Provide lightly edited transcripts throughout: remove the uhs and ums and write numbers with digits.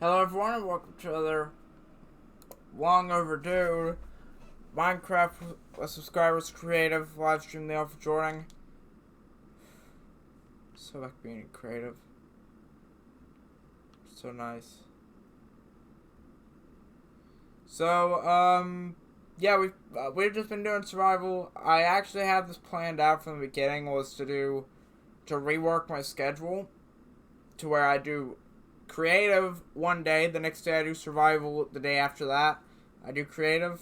Hello everyone and welcome to another long overdue Minecraft with subscribers creative live stream they offer joining. So like being creative. So nice. So yeah, we've just been doing survival. I actually had this planned out from the beginning, was to rework my schedule to where I do creative one day, the next day I do survival, the day after that I do creative.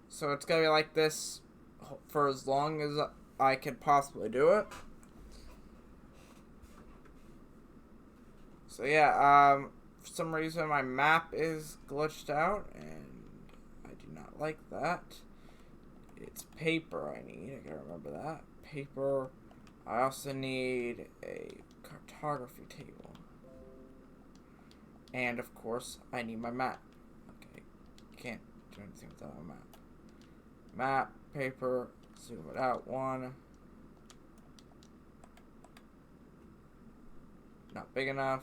So it's gonna be like this for as long as I could possibly do it. So yeah, for some reason my map is glitched out and I do not like that. It's paper I need, I gotta remember that. Paper. I also need a cartography table. And of course, I need my map. Okay, can't do anything without a map. Map, paper, zoom it out one. Not big enough.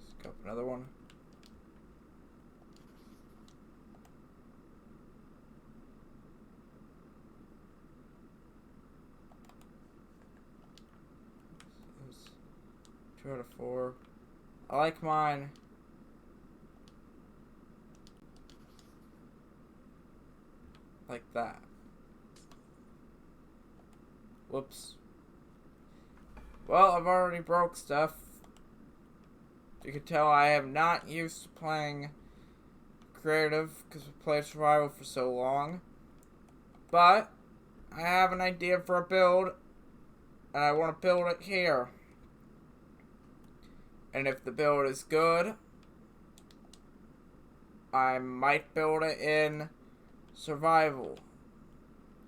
Let's go up another one. That's 2 out of 4. I like mine. Like that. Whoops. Well, I've already broke stuff. You can tell I am not used to playing creative because we played survival for so long. But I have an idea for a build and I want to build it here. And if the build is good, I might build it in survival.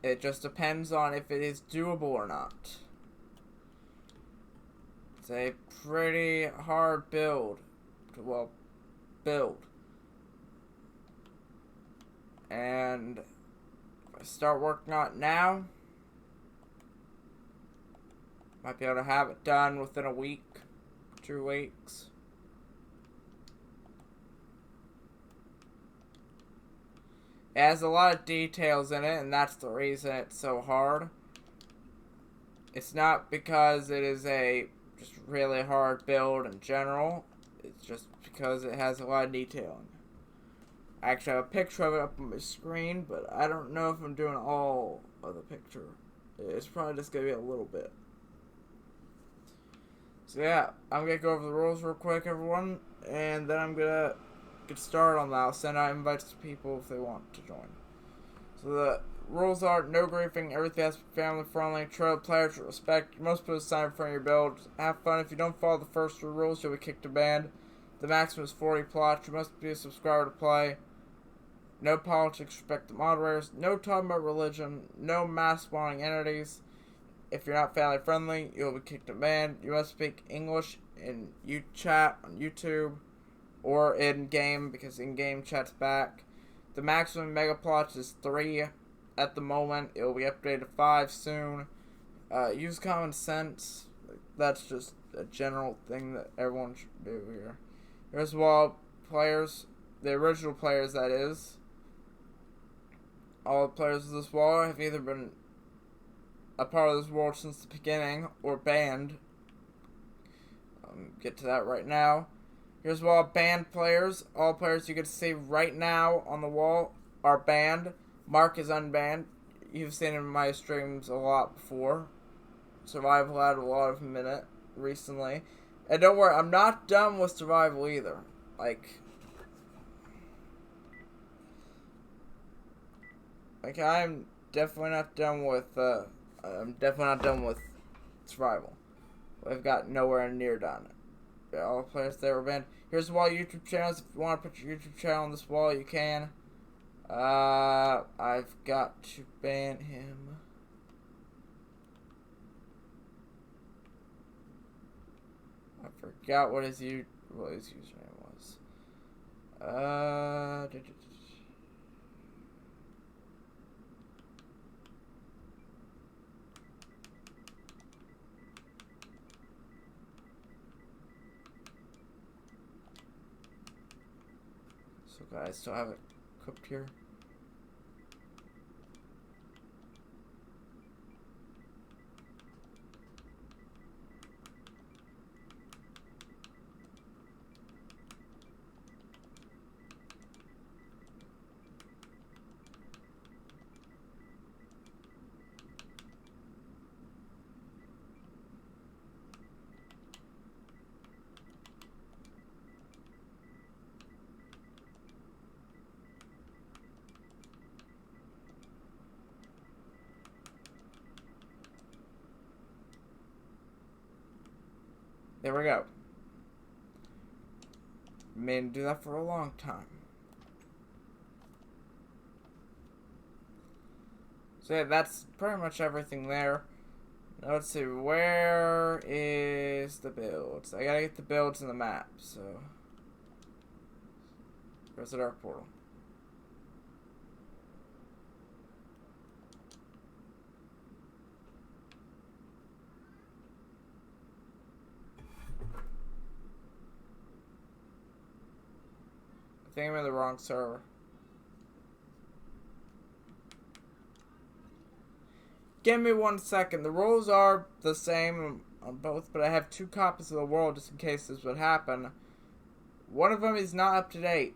It just depends on if it is doable or not. It's a pretty hard build to, build. And if I start working on it now, might be able to have it done within a week, 2 weeks. It has a lot of details in it, and that's the reason it's so hard. It's not because it is a just really hard build in general. It's just because it has a lot of detailing. I actually have a picture of it up on my screen, but I don't know if I'm doing all of the picture. It's probably just going to be a little bit. So yeah, I'm going to go over the rules real quick, everyone, and then I'm going to get started on that. I'll send out invites to people if they want to join. So the rules are no griefing, everything has to be family friendly, treat the players with respect, you're most supposed to sign in front of your build, have fun. If you don't follow the first 3 rules, you'll be kicked or banned. The maximum is 40 plots, you must be a subscriber to play. No politics, respect the moderators, no talking about religion, no mass spawning entities. If you're not family friendly, you'll be kicked or banned. You must speak English in chat on YouTube or in game because in game chat's back. The maximum mega plots is 3 at the moment. It will be updated to 5 soon. Use common sense. That's just a general thing that everyone should do here. Here's wall players, the original players that is. All the players of this wall have either been a part of this world since the beginning or banned. Get to that right now. Here's wall banned players. All players you can see right now on the wall are banned. Mark is unbanned. You've seen him in my streams a lot before. Survival had a lot of him in it recently. And don't worry, I'm not done with survival either. Like I'm definitely not done with survival. I've got nowhere near done. All players there were banned. Here's the wall YouTube channels. If you want to put your YouTube channel on this wall, you can. I've got to ban him. I forgot what his username was. So guys, still have it equipped here. There we go. Made do that for a long time. So yeah, that's pretty much everything there. Now let's see, where is the builds? I gotta get the builds in the map, so. Where's the dark portal? I think I'm in the wrong server. Give me 1 second. The rules are the same on both, but I have 2 copies of the world just in case this would happen. One of them is not up to date.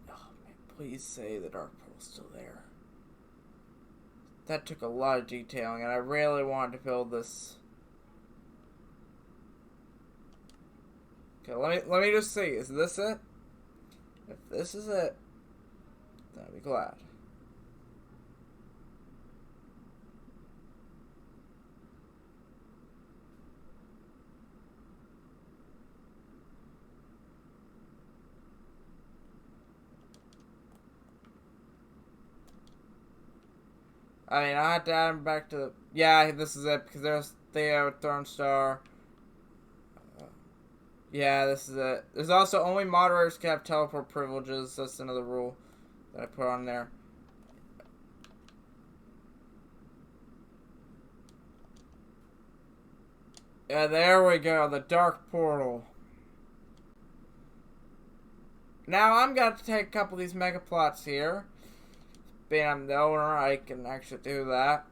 Oh man, please say the dark portal's still there. That took a lot of detailing, and I really wanted to build this. Okay, let me just see. Is this it? If this is it, then I'll be glad. I mean, I had to add him back to the... Yeah, this is it, because there's Theo, Throne Star. Yeah, this is it. There's also only moderators can have teleport privileges. That's another rule that I put on there. Yeah, there we go. The dark portal. Now I'm going to take a couple of these mega plots here. Being I'm the owner, I can actually do that.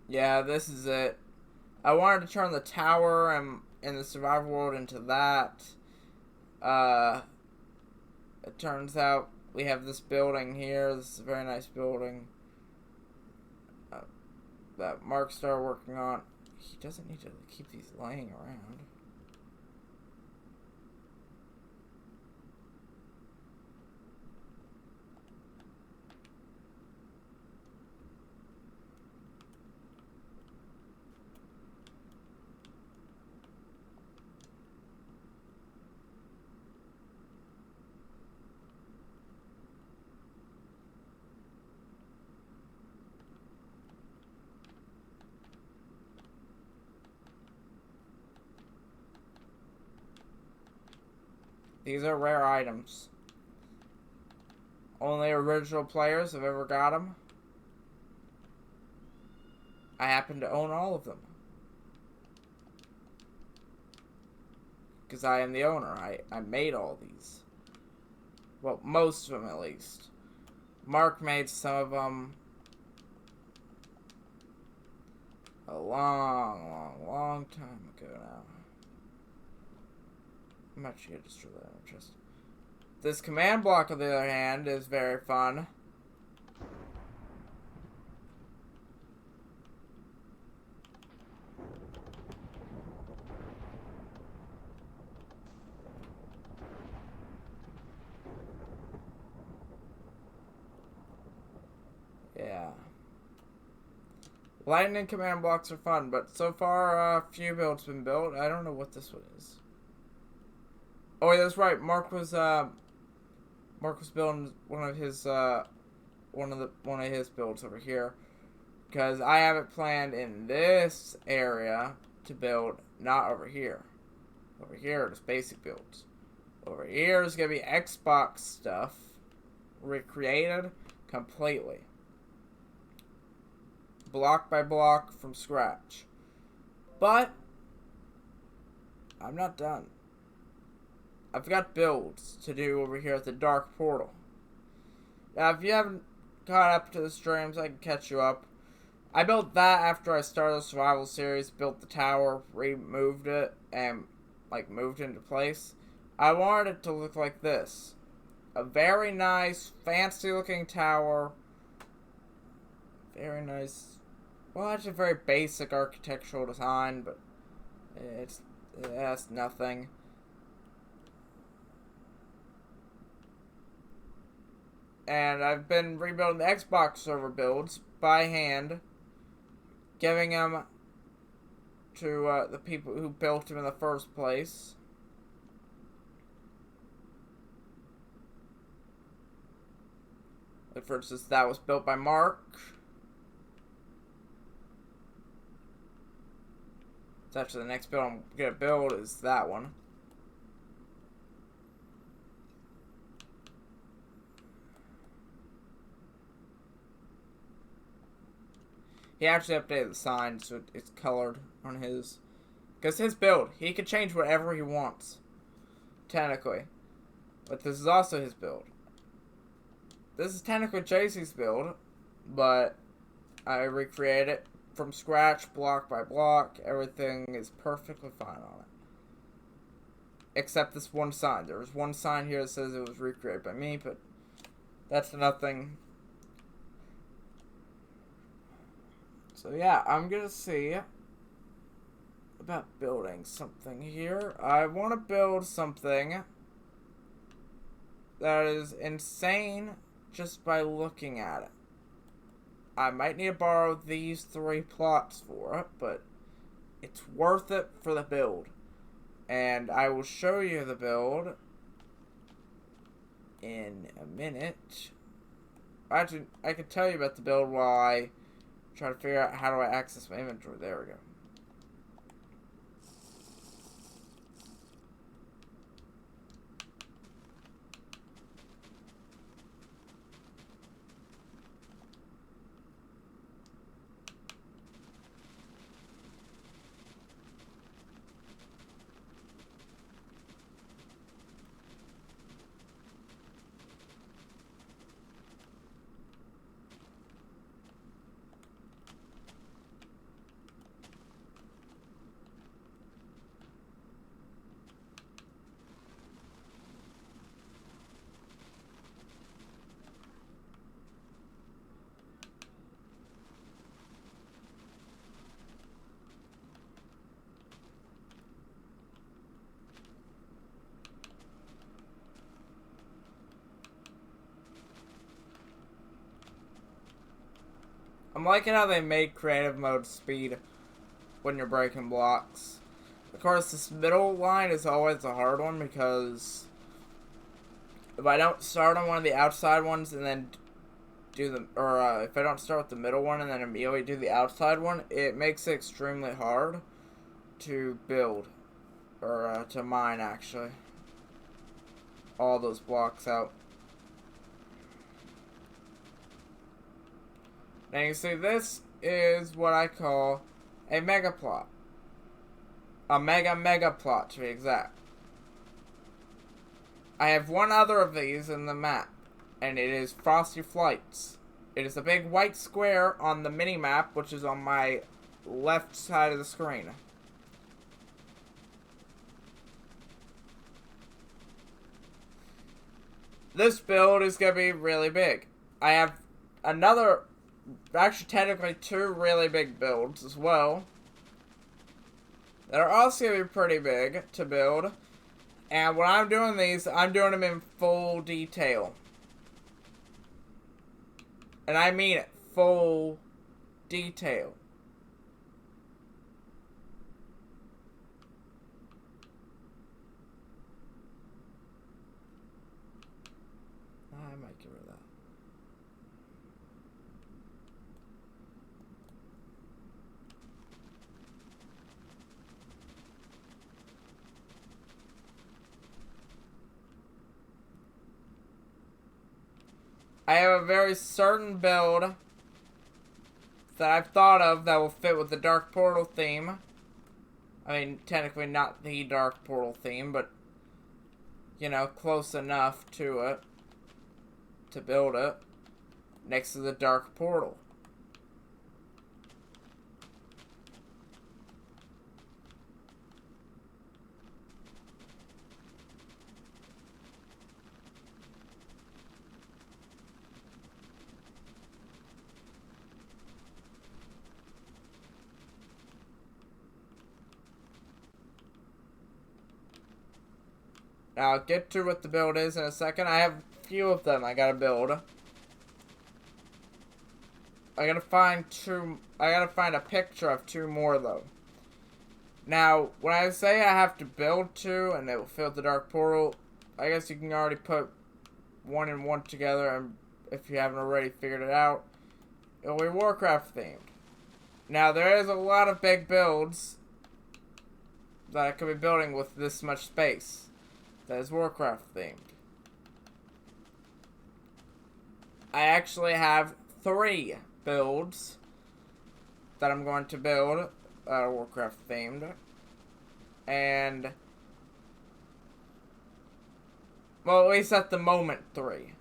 Yeah, this is it. I wanted to turn the tower and the survival world into that. It turns out we have this building here. This is a very nice building that Mark started working on. He doesn't need to keep these laying around. These are rare items. Only original players have ever got them. I happen to own all of them. Because I am the owner. I made all these. Well, most of them at least. Mark made some of them a long time ago now. I'm actually going to destroy that interest. This command block, on the other hand, is very fun. Yeah. Lightning command blocks are fun, but so far a few builds been built. I don't know what this one is. Oh, yeah, that's right. Mark was building one of his builds over here, because I have it planned in this area to build, not over here. Over here, just basic builds. Over here is gonna be Xbox stuff, recreated completely, block by block from scratch. But I'm not done. I've got builds to do over here at the Dark Portal. Now, if you haven't caught up to the streams, I can catch you up. I built that after I started the survival series, built the tower, removed it, and, like, moved into place. I wanted it to look like this. A very nice, fancy-looking tower. Very nice. Well, it's a very basic architectural design, but it has nothing. And I've been rebuilding the Xbox server builds by hand, giving them to the people who built them in the first place. Like, for instance, that was built by Mark. It's actually the next build I'm gonna build is that one. He actually updated the sign so it's colored on his. Because his build, he can change whatever he wants. Technically. But this is also his build. This is technically JC's build, but I recreated it from scratch, block by block. Everything is perfectly fine on it. Except this one sign. There was one sign here that says it was recreated by me, but that's nothing. So yeah, I'm gonna see about building something here. I want to build something that is insane just by looking at it. I might need to borrow these 3 plots for it, but it's worth it for the build. And I will show you the build in a minute. Actually, I can tell you about the build while I try to figure out how do I access my inventory. There we go. I'm liking how they made creative mode speed when you're breaking blocks. Of course, this middle line is always a hard one because if I don't start on one of the outside ones and then do the, or if I don't start with the middle one and then immediately do the outside one, it makes it extremely hard to build, or to mine actually, all those blocks out. Now you see, this is what I call a mega plot. A mega plot, to be exact. I have one other of these in the map, and it is Frosty Flights. It is a big white square on the mini-map, which is on my left side of the screen. This build is going to be really big. I have another, actually technically 2 really big builds as well that are also going to be pretty big to build. And when I'm doing these, I'm doing them in full detail. And I mean it, full detail. I might get rid of that. I have a very certain build that I've thought of that will fit with the Dark Portal theme. I mean, technically not the Dark Portal theme, but, you know, close enough to it to build it next to the Dark Portal. Now, I'll get to what the build is in a second. I have a few of them I gotta build. I gotta find a picture of 2 more, though. Now, when I say I have to build 2 and it will fill the Dark Portal, I guess you can already put 1 and 1 together, and if you haven't already figured it out, it'll be Warcraft themed. Now, there is a lot of big builds that I could be building with this much space that is Warcraft themed. I actually have 3 builds that I'm going to build Warcraft themed, and well, at least at the moment 3.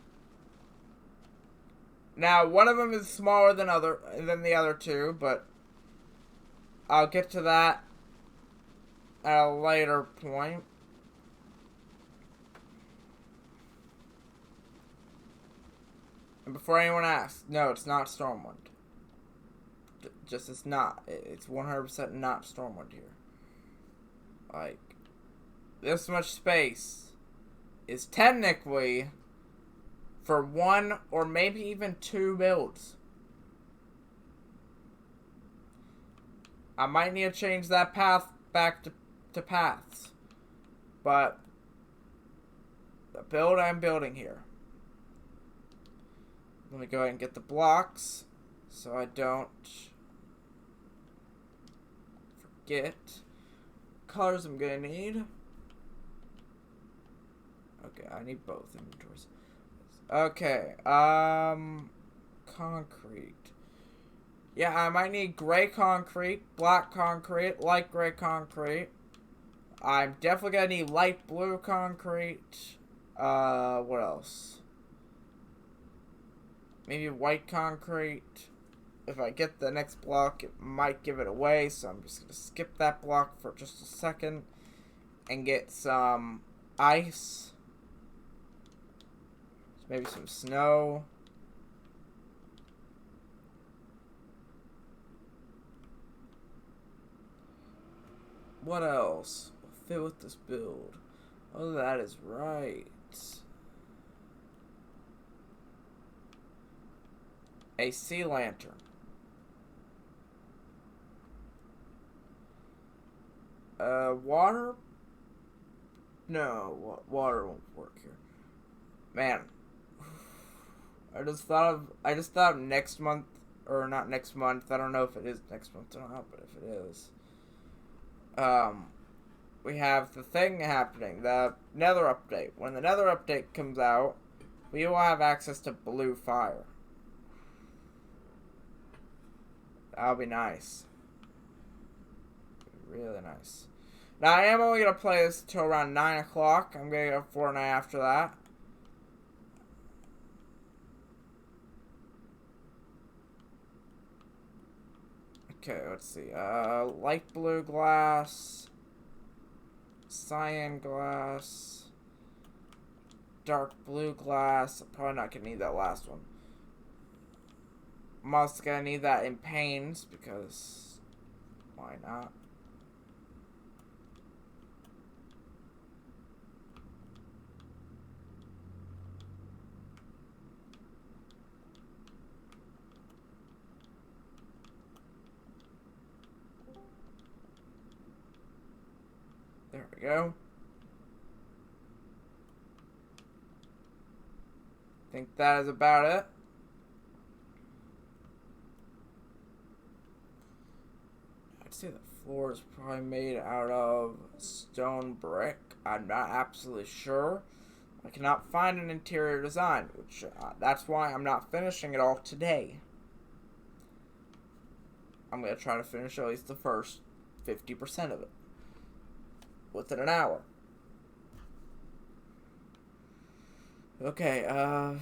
Now, one of them is smaller than the other 2, but I'll get to that at a later point. And before anyone asks, no, it's not Stormwind. Just it's not. It's 100% not Stormwind here. Like, this much space is technically for 1 or maybe even 2 builds. I might need to change that path back to paths. But the build I'm building here. Let me go ahead and get the blocks so I don't forget colors I'm gonna need. Okay, I need both inventories. Okay, concrete. Yeah, I might need gray concrete, black concrete, light gray concrete. I'm definitely gonna need light blue concrete. What else? Maybe white concrete. If I get the next block, it might give it away, so I'm just gonna skip that block for just a second and get some ice. Maybe some snow. What else will fit with this build? Oh, that is right. A sea lantern. Water? No, water won't work here. Man, I just thought of next month, or not next month. I don't know if it is next month or not, but if it is, we have the thing happening, the Nether update. When the Nether update comes out, we will have access to blue fire. That'll be nice. Really nice. Now, I am only going to play this until around 9 o'clock. I'm going to go Fortnite after that. Okay, let's see. Light blue glass. Cyan glass. Dark blue glass. I'm probably not going to need that last one. I'm also going to need that in panes because why not? There we go. I think that is about it. I'd say the floor is probably made out of stone brick. I'm not absolutely sure. I cannot find an interior design, which that's why I'm not finishing it all today. I'm going to try to finish at least the first 50% of it. within an hour. Okay, I'd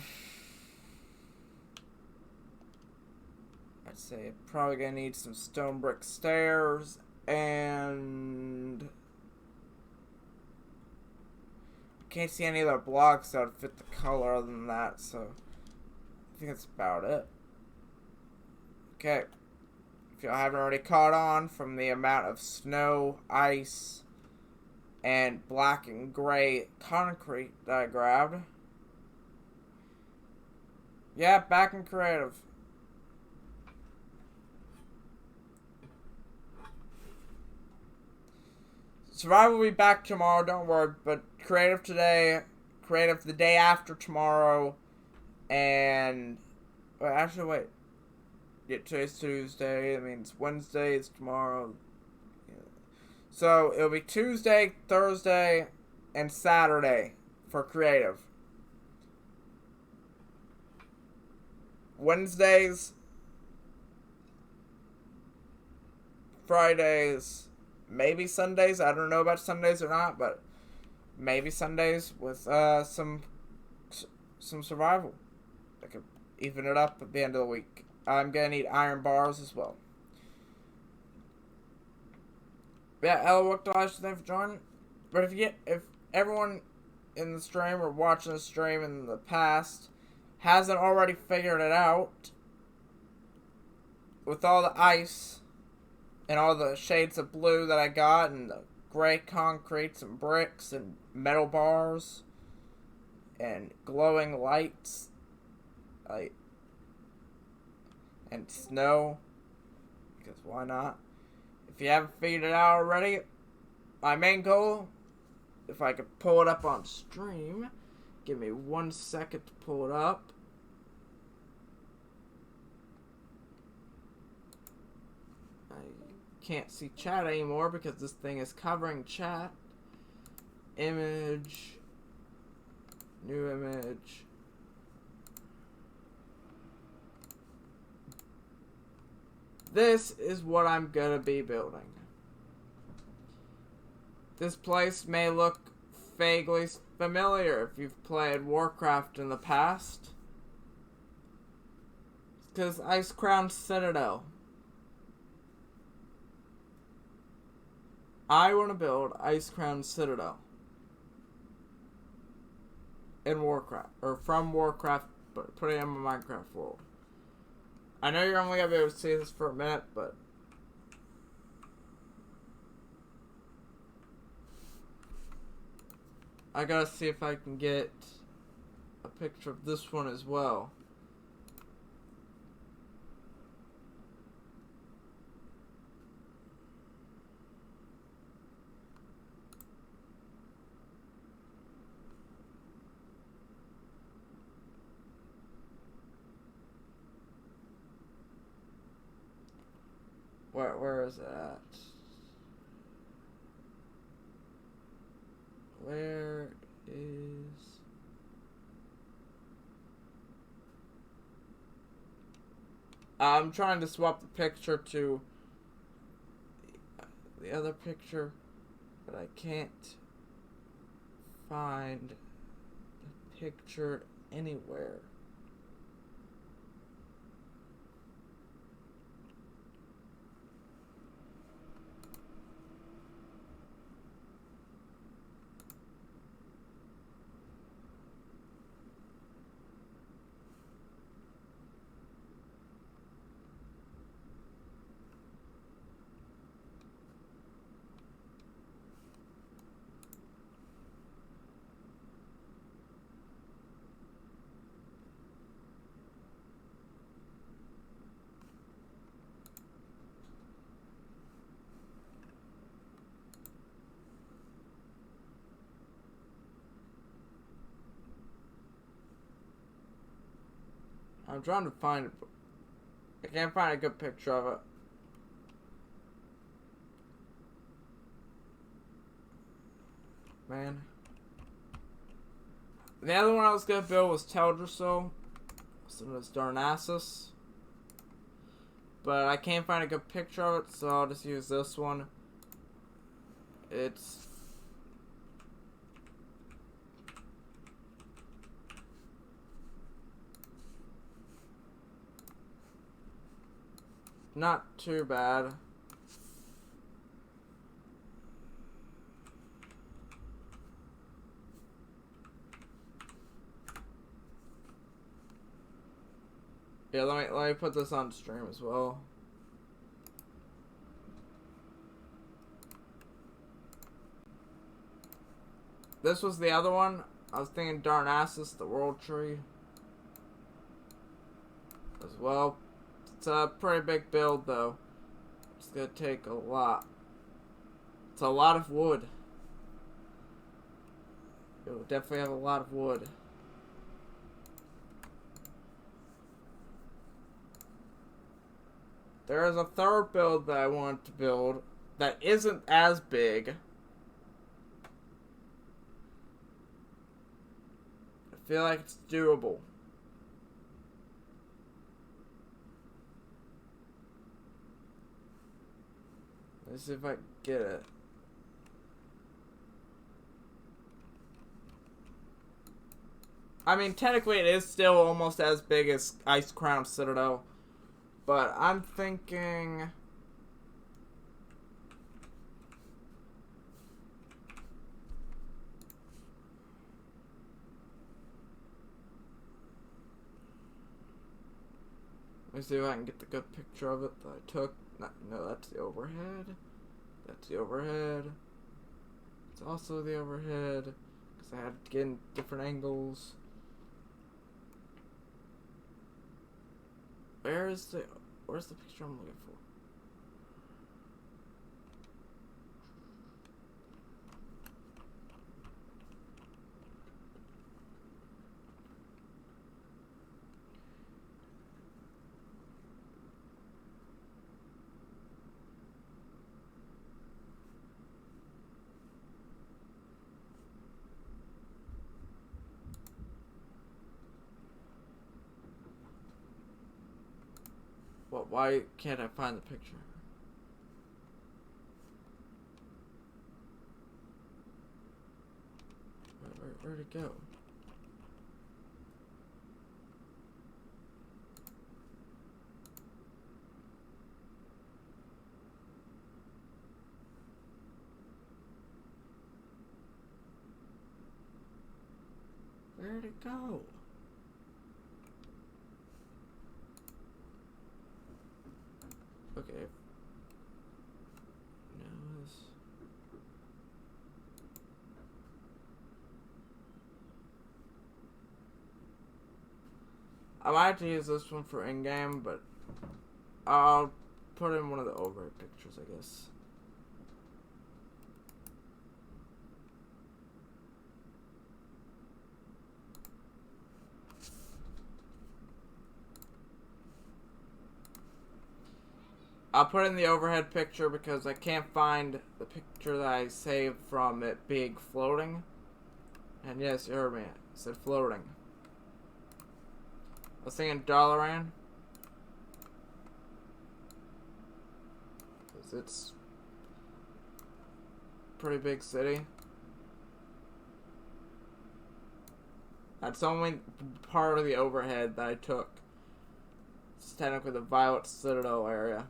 say probably gonna need some stone brick stairs, and can't see any other blocks that would fit the color other than that, so I think that's about it. Okay, if y'all haven't already caught on from the amount of snow, ice, and black and gray concrete that I grabbed. Yeah, back in creative. Survival will be back tomorrow, don't worry, but creative today, creative the day after tomorrow, and wait. Yeah, today's Tuesday, that means Wednesday is tomorrow. Yeah. So it'll be Tuesday, Thursday, and Saturday for creative. Wednesdays, Fridays, maybe Sundays. I don't know about Sundays or not, but maybe Sundays with some survival. I could even it up at the end of the week. I'm gonna need iron bars as well. Yeah, Ella, what do I think for joining? But if everyone in the stream or watching the stream in the past hasn't already figured it out, with all the ice and all the shades of blue that I got, and the gray concretes and bricks and metal bars and glowing lights, and snow, because why not? If you haven't figured it out already, my main goal, if I could pull it up on stream, give me 1 second to pull it up. I can't see chat anymore because this thing is covering chat. Image, new image. This is what I'm gonna be building. This place may look vaguely familiar if you've played Warcraft in the past. It's because Ice Crown Citadel. I want to build Ice Crown Citadel in Warcraft, or from Warcraft, but put it in my Minecraft world. I know you're only going to be able to see this for a minute, but I gotta see if I can get a picture of this one as well. Where is it at? Where is... I'm trying to swap the picture to the other picture, but I can't find the picture anywhere. I'm trying to find it. I can't find a good picture of it. Man. The other one I was gonna build was Teldrassil. So it's Darnassus. But I can't find a good picture of it, so I'll just use this one. It's not too bad. Yeah, let me put this on stream as well. This was the other one. I was thinking Darnassus, the World Tree, as well. It's a pretty big build, though. It's gonna take a lot. It's a lot of wood. It will definitely have a lot of wood. There is a third build that I want to build that isn't as big. I feel like it's doable. Let's see if I can get it. I mean, technically it is still almost as big as Ice Crown Citadel. But I'm thinking... Let me see if I can get the good picture of it that I took. No, that's the overhead. That's the overhead. It's also the overhead. Because I had to get in different angles. Where's the picture I'm looking for? What? Why can't I find the picture? Where'd it go? Where'd it go? Okay. No, this... I might have to use this one for in-game, but I'll put in one of the overhead pictures, I guess. I'll put in the overhead picture because I can't find the picture that I saved from it being floating. And yes, you heard me. It said floating. I was thinking Dalaran. Because it's a pretty big city. That's only part of the overhead that I took. It's technically the Violet Citadel area.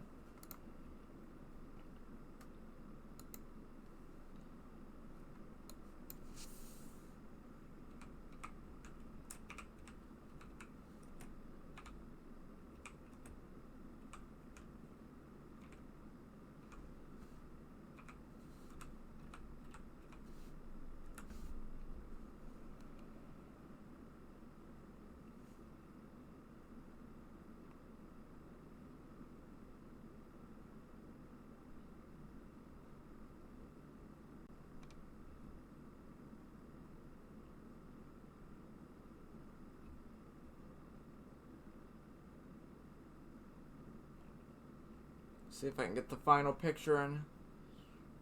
See if I can get the final picture in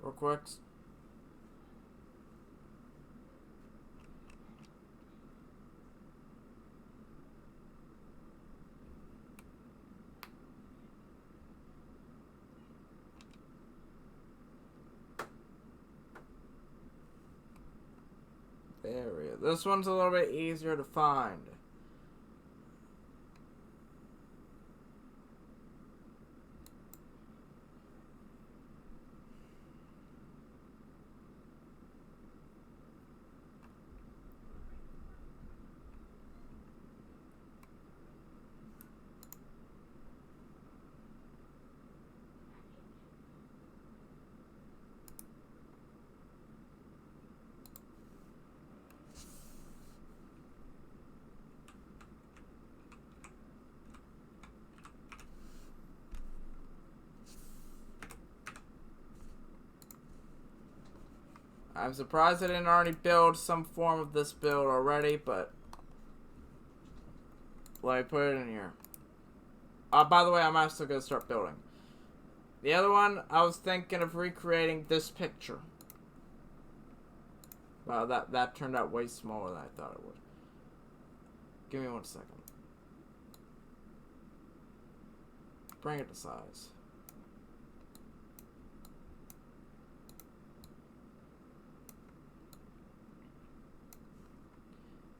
real quick. There we go. This one's a little bit easier to find. I'm surprised I didn't already build some form of this build already, but let me put it in here. By the way, I'm also going to start building. The other one, I was thinking of recreating this picture. Wow, that turned out way smaller than I thought it would. Give me 1 second. Bring it to size.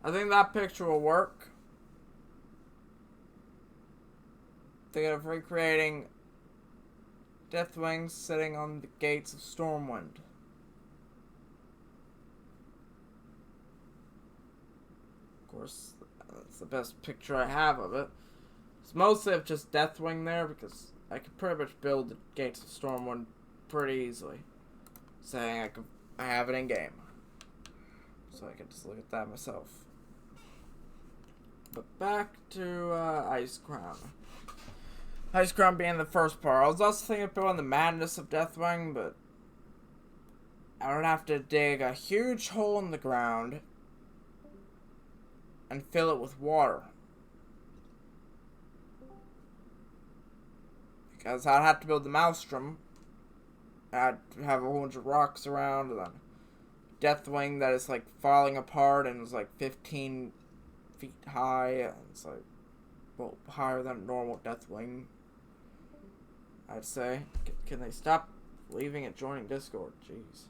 I think that picture will work. Thinking of recreating Deathwing sitting on the gates of Stormwind. Of course, that's the best picture I have of it. It's mostly of just Deathwing there because I can pretty much build the gates of Stormwind pretty easily. Saying I have it in game, so I can just look at that myself. But back to Ice Crown. Ice Crown being the first part. I was also thinking of building the madness of Deathwing, but I would have to dig a huge hole in the ground and fill it with water. Because I'd have to build the Maelstrom. I'd have a whole bunch of rocks around, and then Deathwing that is like falling apart and is like 15 feet high, and it's like, well, higher than normal Deathwing, I'd say. Can they stop leaving and joining Discord? Jeez.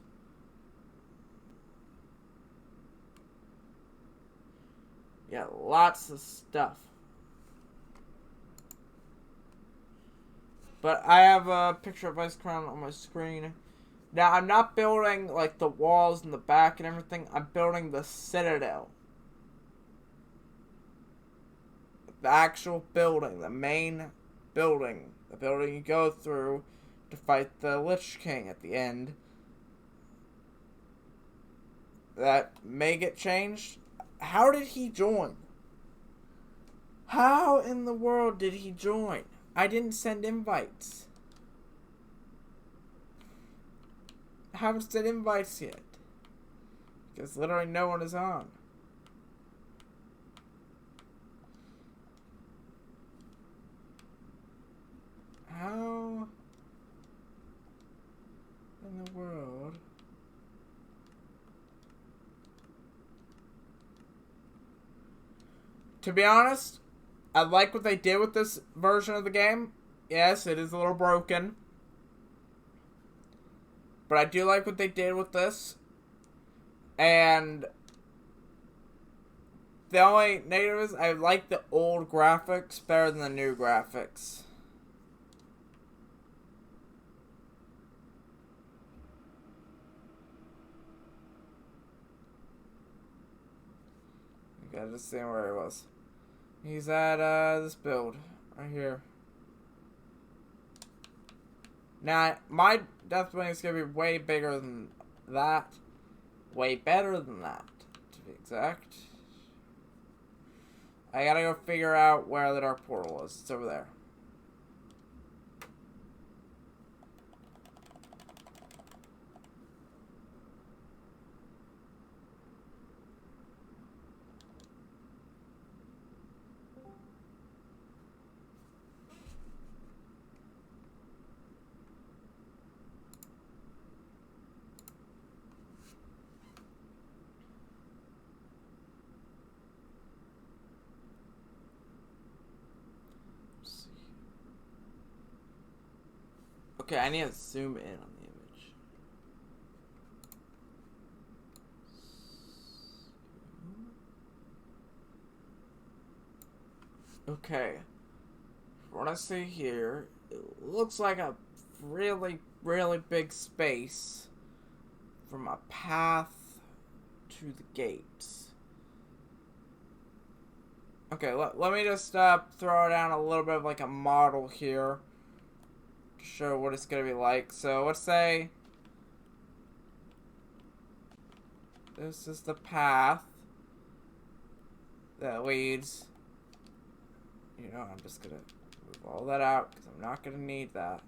Yeah, lots of stuff. But I have a picture of Ice Crown on my screen. Now, I'm not building, like, the walls in the back and everything. I'm building the Citadel. The actual building. The main building. The building you go through to fight the Lich King at the end. That may get changed. How did he join? How in the world did he join? I didn't send invites. I haven't sent invites yet. Because literally no one is on. How in the world? To be honest, I like what they did with this version of the game. Yes, it is a little broken. But I do like what they did with this. And the only negative is I like the old graphics better than the new graphics. I gotta just see where he was. He's at this build right here. Now, my Deathwing is going to be way bigger than that. Way better than that, to be exact. I gotta go figure out where the Dark Portal is. It's over there. Okay, I need to zoom in on the image. Okay. From what I see here, it looks like a really, really big space from a path to the gates. Okay, let me just throw down a little bit of like a model here. Show what it's gonna be like. So let's say this is the path that leads. You know, I'm just gonna move all that out because I'm not gonna need that.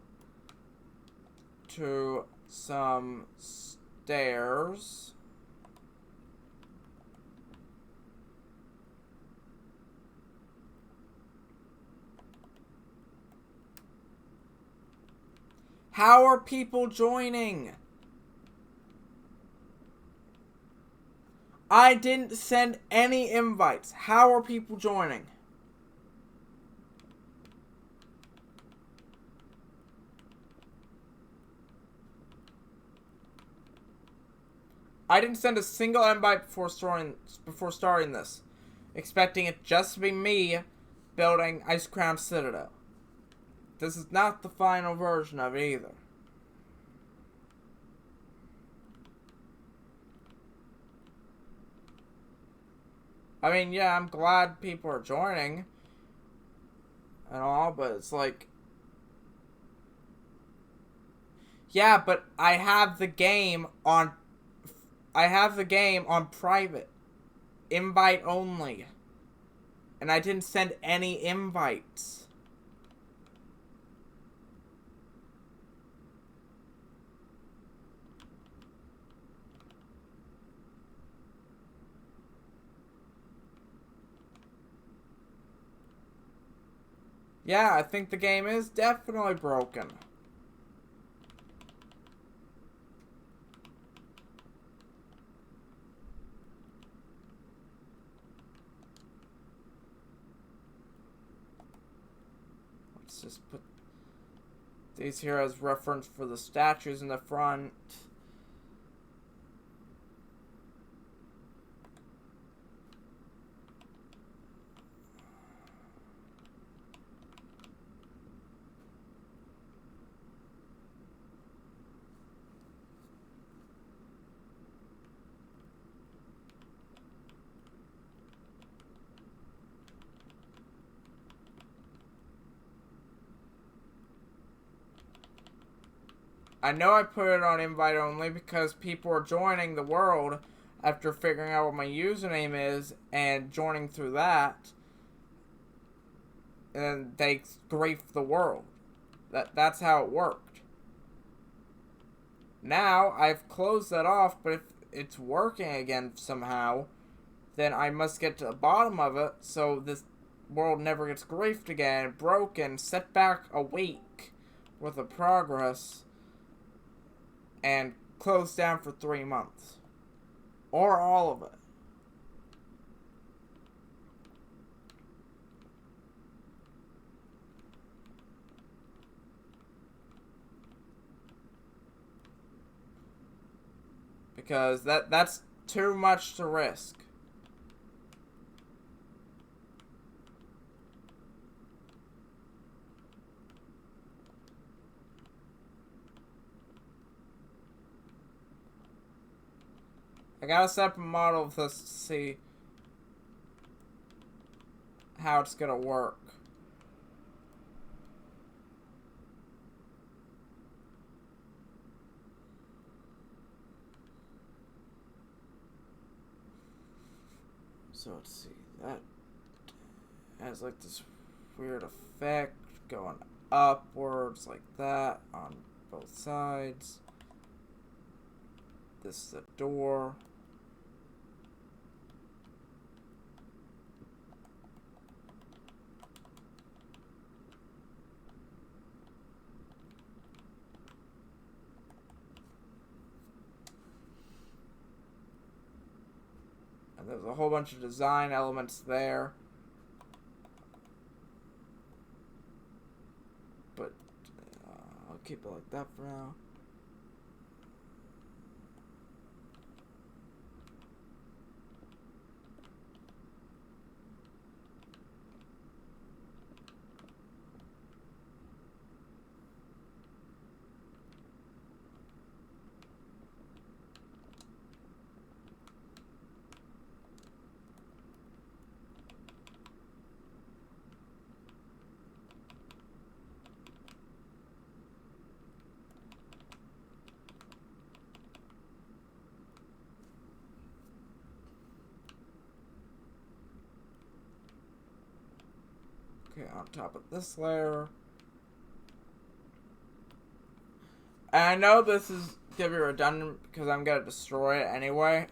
To some stairs. How are people joining? I didn't send any invites. How are people joining? I didn't send a single invite before starting this, expecting it just to be me building Ice Crown Citadel. This is not the final version of it either. I mean, yeah, I'm glad people are joining and all, but it's like, yeah, but I have the game on private, invite only, and I didn't send any invites. Yeah, I think the game is definitely broken. Let's just put these here as reference for the statues in the front. I know I put it on invite only because people are joining the world after figuring out what my username is and joining through that. And they grief the world. That's how it worked. Now I've closed that off, but if it's working again somehow, then I must get to the bottom of it so this world never gets griefed again, broken, set back a week worth of progress, and closed down for 3 months. Or all of it. Because that's too much to risk. I gotta set up a model of this to see how it's gonna work. So let's see, that has like this weird effect going upwards like that on both sides. This is the door. And there's a whole bunch of design elements there. But I'll keep it like that for now. Okay, on top of this layer. And I know this is gonna be redundant because I'm gonna destroy it anyway.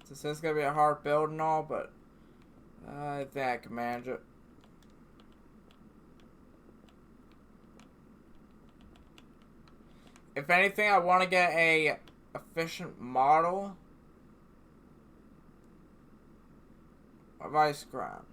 This is gonna be a hard build and all, but I think I can manage it. If anything, I want to get a efficient model of Ice Crown.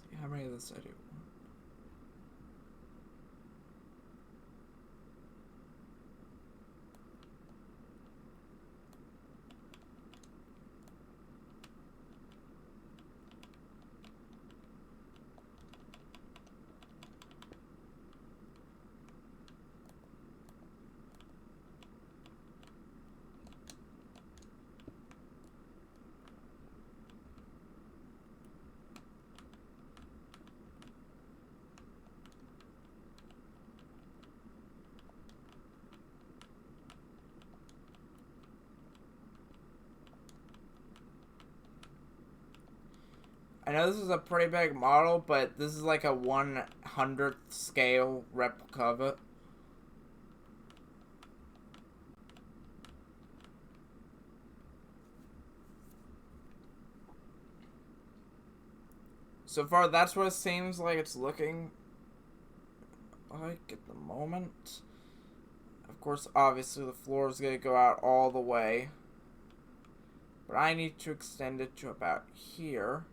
See how many of this I do. I know this is a pretty big model, but this is like a 1/100th scale replica of it. So far, that's what it seems like it's looking like at the moment. Of course, obviously, the floor is going to go out all the way. But I need to extend it to about here.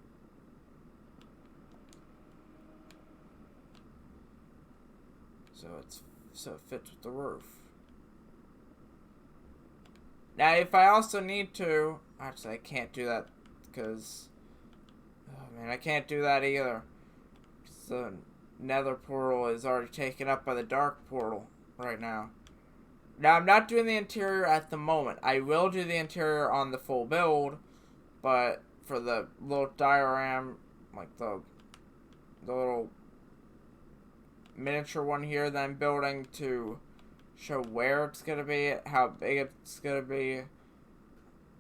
So it fits with the roof. Now, if I also need to... Actually, I can't do that because... Oh, man, I can't do that either. The nether portal is already taken up by the dark portal right now. Now, I'm not doing the interior at the moment. I will do the interior on the full build, but for the little diorama, like the little miniature one here that I'm building to show where it's going to be, how big it's going to be,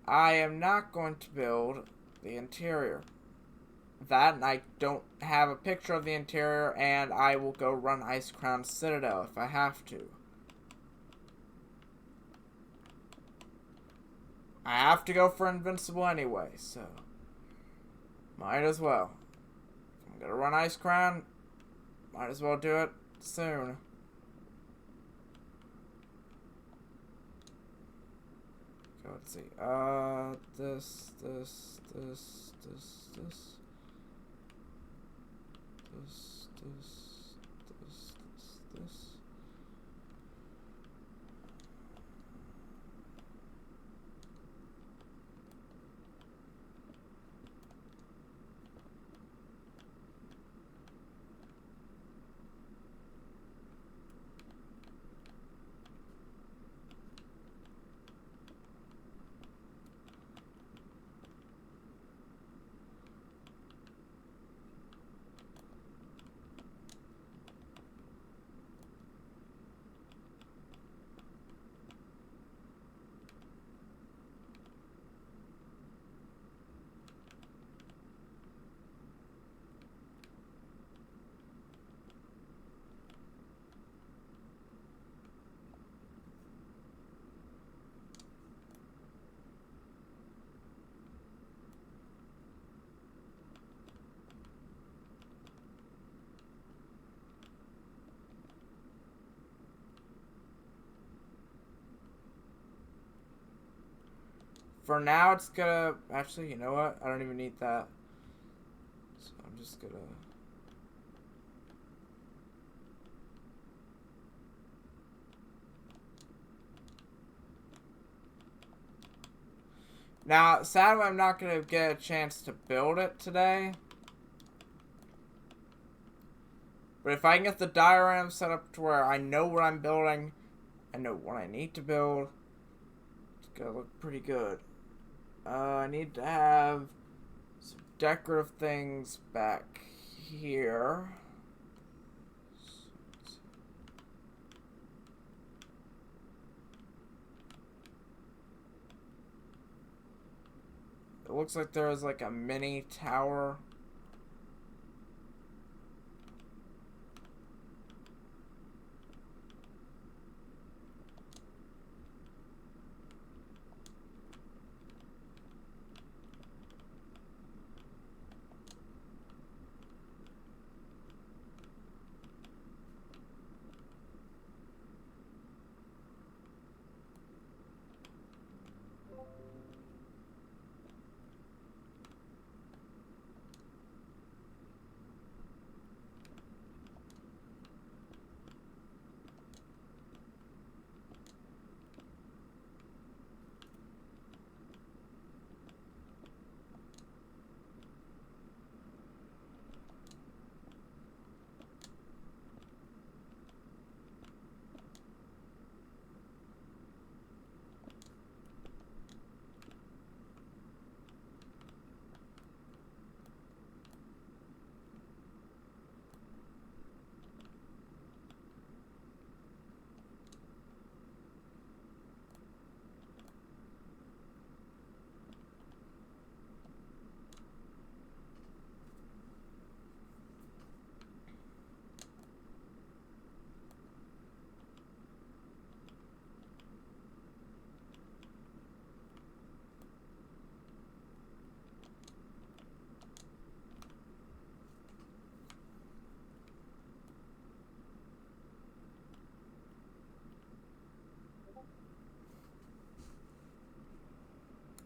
I am not going to build the interior. That, and I don't have a picture of the interior, and I will go run Ice Crown Citadel if I have to. I have to go for Invincible anyway, so might as well. I'm gonna run Ice Crown, might as well do it soon. Okay, let's see. This. For now, it's gonna... Actually, you know what? I don't even need that. So I'm just gonna... Now, sadly, I'm not gonna get a chance to build it today. But if I can get the diagram set up to where I know what I'm building, I know what I need to build, it's gonna look pretty good. I need to have some decorative things back here. It looks like there is like a mini tower.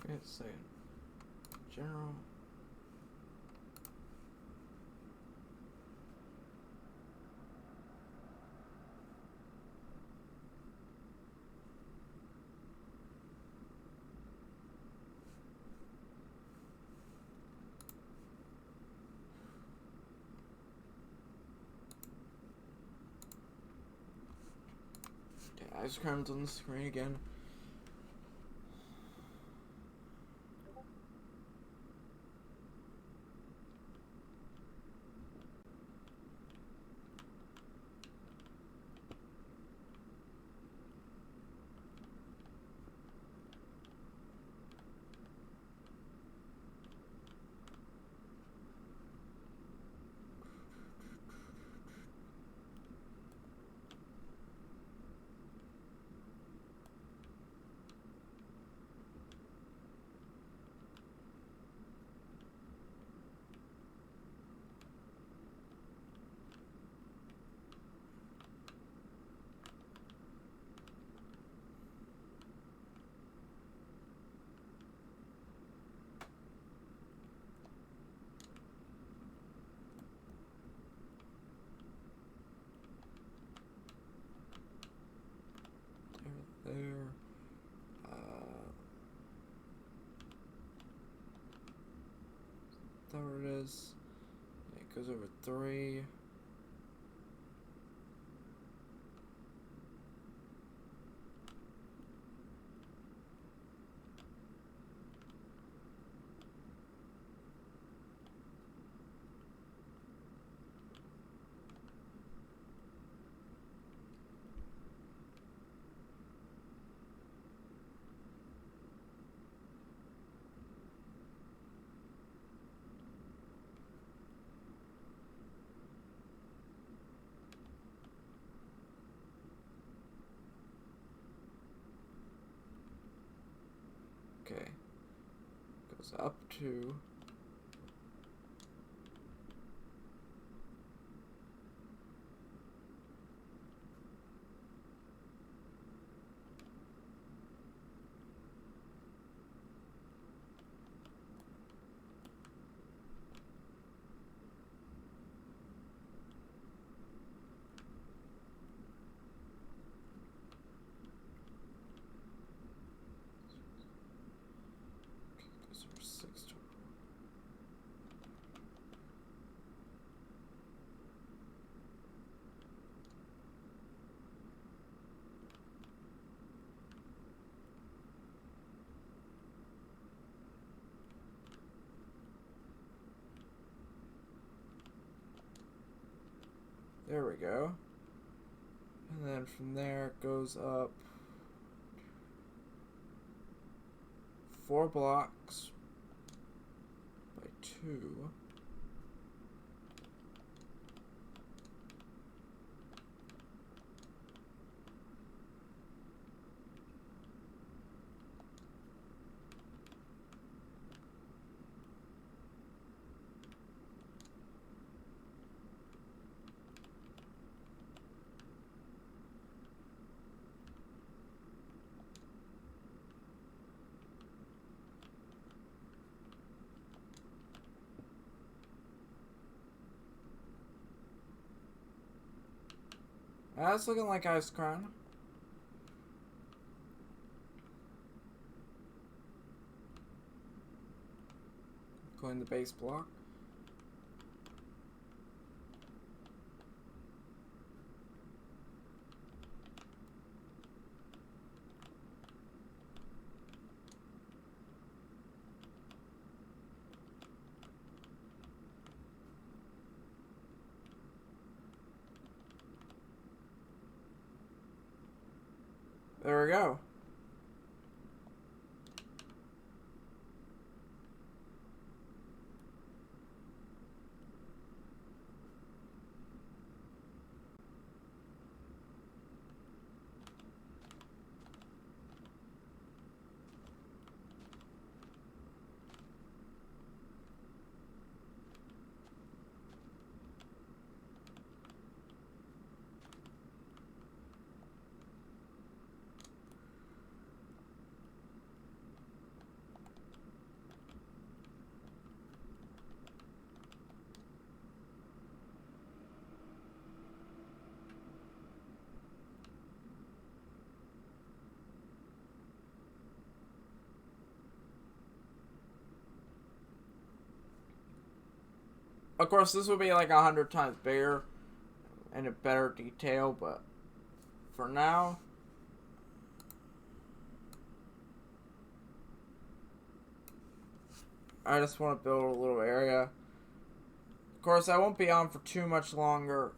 Wait a second. General. Yeah, ice cream's on the screen again. There. There it is. It goes over 3. Okay. Goes up to... There we go. And then from there it goes up 4 blocks by 2. That's looking like Ice Crown. Including the base block. There we go. Of course, this would be like 100 times bigger and a better detail, but for now, I just want to build a little area. Of course, I won't be on for too much longer.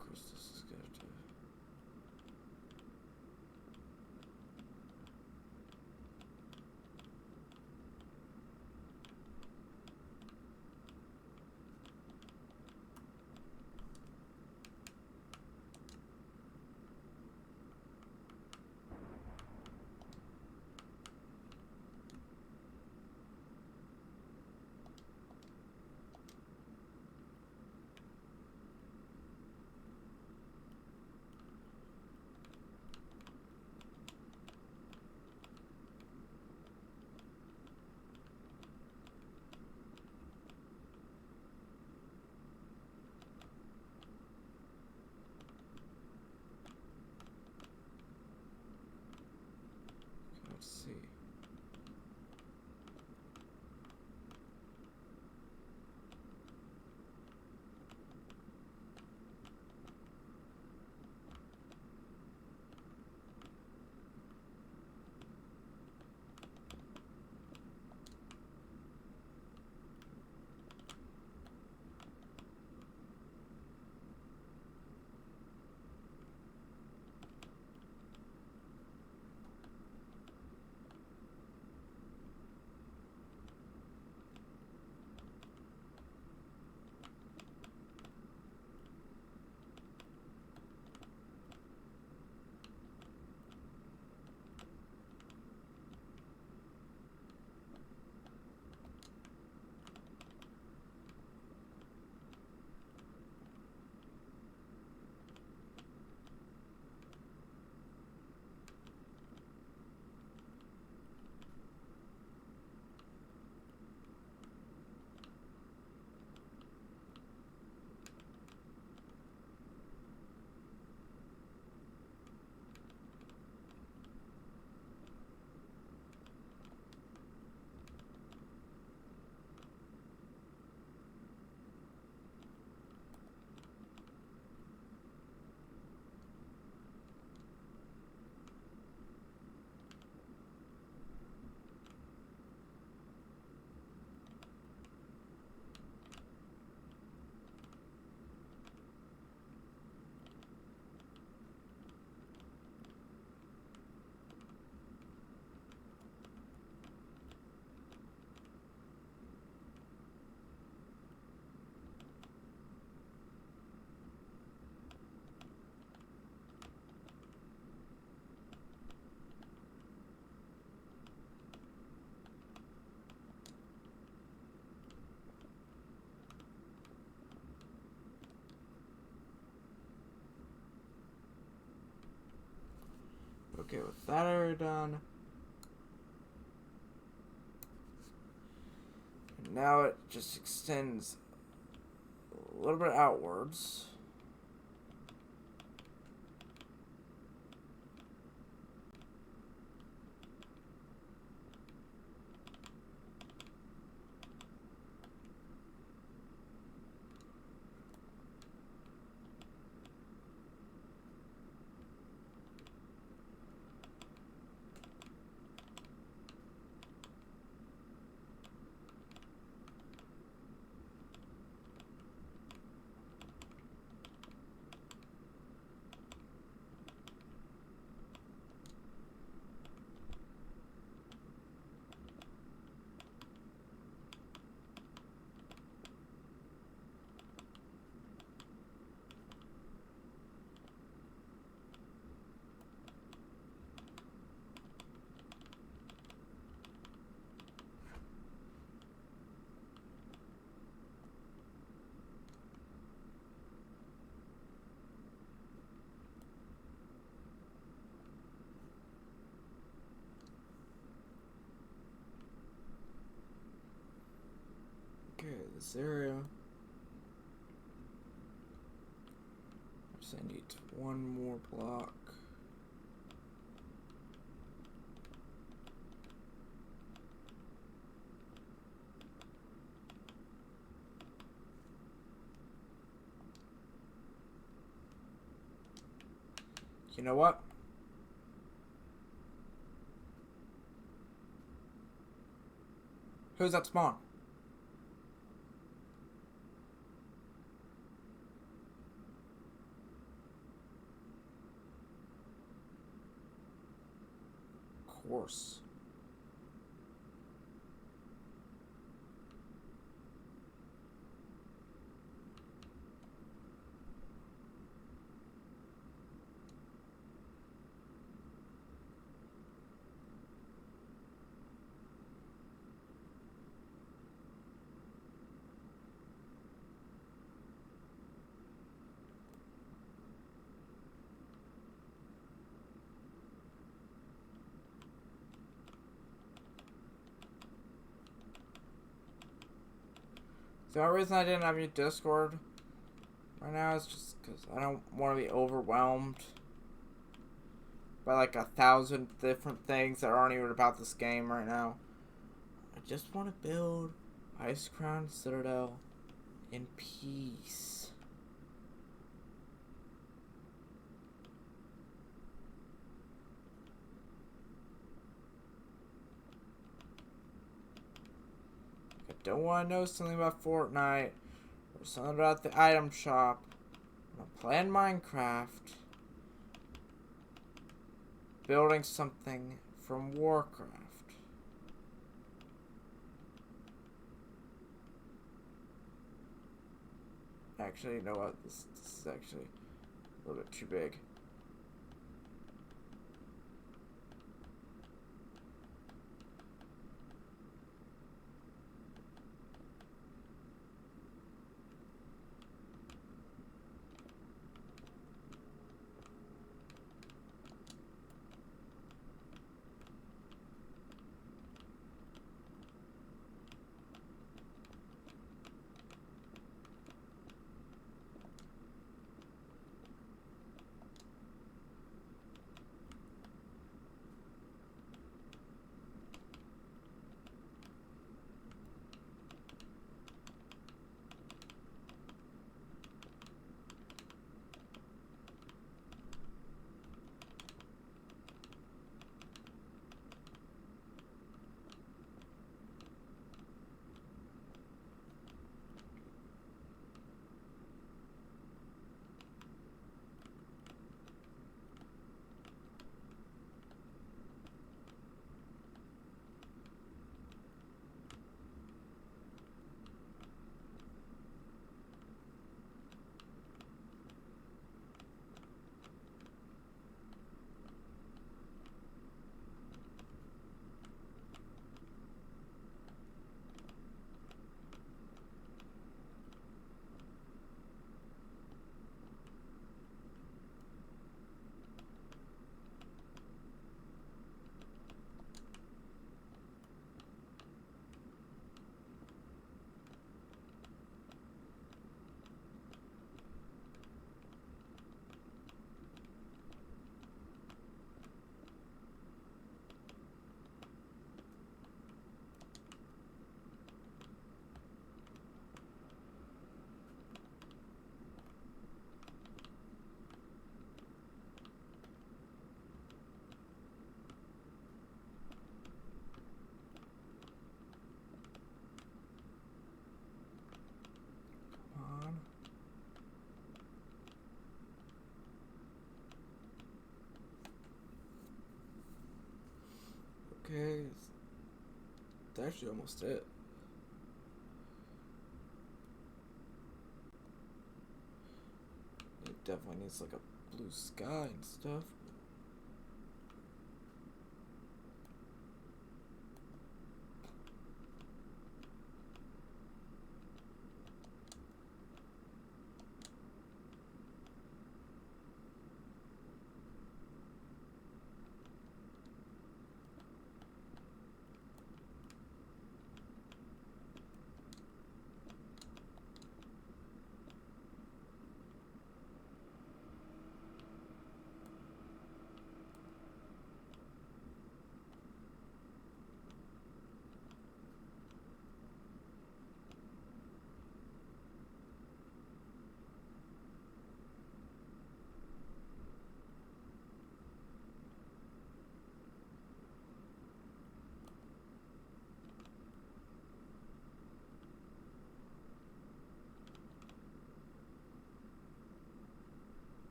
Of course, this is good. Okay, with that area done. And now it just extends a little bit outwards. Okay, this area. I just need one more block. You know what? Who's at spawn? Of course. The only reason I didn't have your Discord right now is just because I don't want to be overwhelmed by like 1,000 different things that aren't even about this game right now. I just want to build Ice Crown Citadel in peace. I don't want to know something about Fortnite or something about the item shop. I'm playing Minecraft, building something from Warcraft. Actually, you know what? This is actually a little bit too big. actually almost it. It definitely needs like a blue sky and stuff.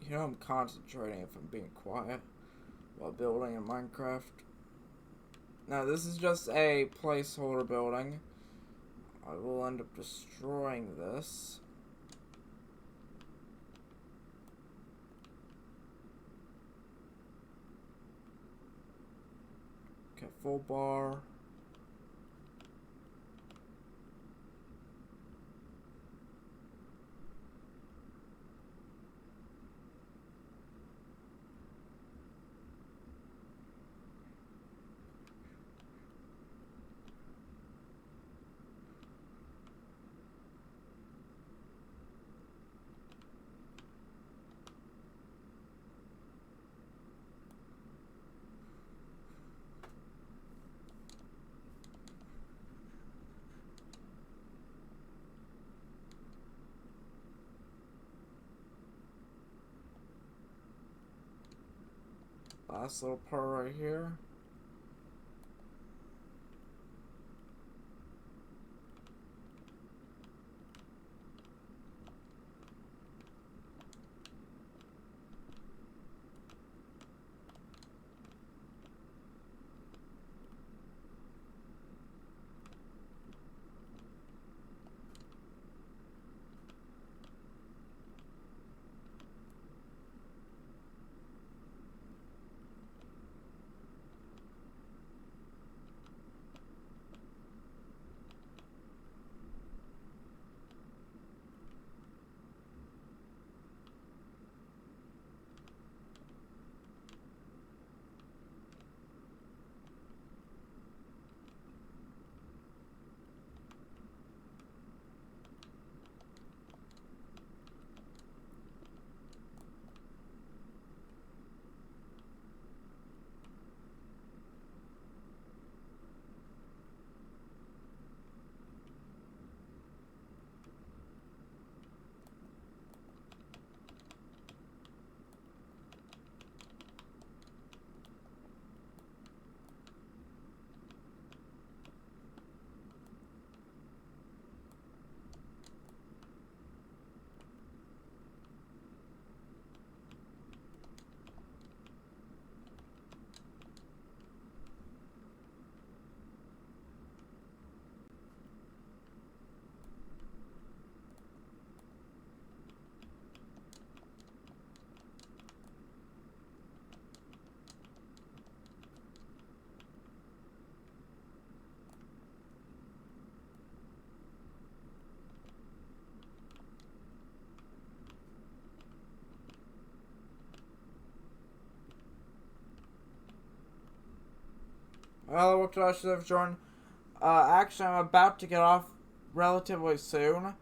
You know, I'm concentrating if I'm being quiet while building in Minecraft. Now, this is just a placeholder building. I will end up destroying this. Okay, full bar. Last little part right here. Well, what I should have joined. Actually, I'm about to get off relatively soon.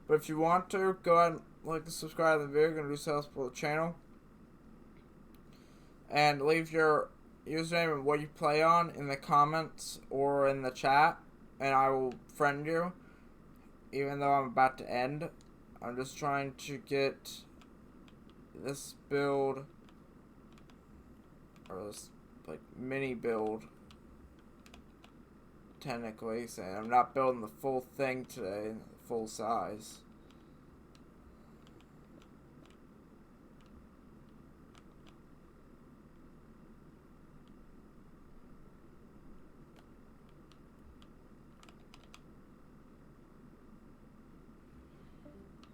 But if you want to, go ahead and like and subscribe to the video. Gonna do so for the channel. And leave your username and what you play on in the comments or in the chat. And I will friend you. Even though I'm about to end. I'm just trying to get this build or this like mini build. Technically, saying I'm not building the full thing today, full size.